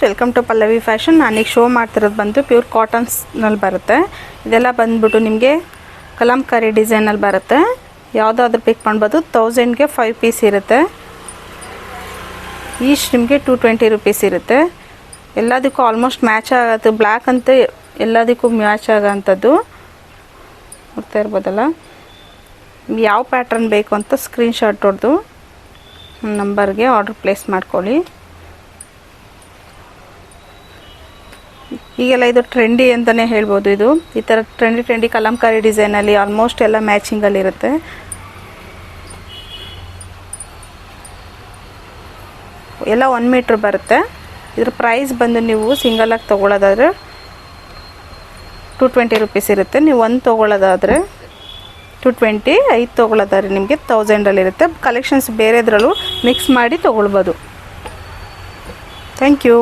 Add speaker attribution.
Speaker 1: Welcome to Pallavi fashion. ನಾನೀಗ show ಮಾಡ್ತಿರೋದು ಬಂದು ಪ್ಯೂರ್ ಕಾಟನ್ಸ್ನಲ್ಲಿ ಬರುತ್ತೆ. ಇದೆಲ್ಲ ಬಂದ್ಬಿಟ್ಟು ನಿಮಗೆ ಕಲಂಕಾರಿ ಡಿಸೈನಲ್ಲಿ ಬರುತ್ತೆ. ಯಾವುದಾದ್ರೂ ಪಿಕ್ ಮಾಡ್ಬೋದು. 1000ಗೆ 5 ಪೀಸ್ ಇರುತ್ತೆ. ಈಚ್ ನಿಮಗೆ 220 ರುಪೀಸ್ ಇರುತ್ತೆ. ಎಲ್ಲದಕ್ಕೂ ಆಲ್ಮೋಸ್ಟ್ ಮ್ಯಾಚ್ ಆಗುತ್ತೆ. ಬ್ಲ್ಯಾಕ್ ಅಂತ ಎಲ್ಲದಕ್ಕೂ ಮ್ಯಾಚ್ ಆಗೋಂಥದ್ದು ನೋಡ್ತಾ ಇರ್ಬೋದಲ್ಲ. ಯಾವ ಪ್ಯಾಟ್ರನ್ ಬೇಕು ಅಂತ ಸ್ಕ್ರೀನ್ಶಾಟ್ ಹೊಡೆದು ನಂಬರ್ಗೆ ಆರ್ಡರ್ ಪ್ಲೇಸ್ ಮಾಡ್ಕೊಳ್ಳಿ. ಈಗೆಲ್ಲ ಇದು ಟ್ರೆಂಡಿ ಅಂತಲೇ ಹೇಳ್ಬೋದು. ಇದು ಈ ಥರ ಟ್ರೆಂಡಿ ಕಲಂಕಾರಿ ಡಿಸೈನಲ್ಲಿ ಆಲ್ಮೋಸ್ಟ್ ಎಲ್ಲ ಮ್ಯಾಚಿಂಗಲ್ಲಿರುತ್ತೆ. ಎಲ್ಲ 1 ಮೀಟ್ರ್ ಬರುತ್ತೆ. ಇದ್ರ ಪ್ರೈಸ್ ಬಂದು ನೀವು ಸಿಂಗಲಾಗಿ ತೊಗೊಳ್ಳೋದಾದರೆ 220 ರುಪೀಸ್ ಇರುತ್ತೆ. ನೀವು 1 ತೊಗೊಳ್ಳೋದಾದರೆ 220, 5 ತೊಗೊಳ್ಳೋದಾದ್ರೆ ನಿಮಗೆ 1000ಅಲ್ಲಿರುತ್ತೆ. ಕಲೆಕ್ಷನ್ಸ್ ಬೇರೆದ್ರಲ್ಲೂ ಮಿಕ್ಸ್ ಮಾಡಿ ತೊಗೊಳ್ಬೋದು. Thank you.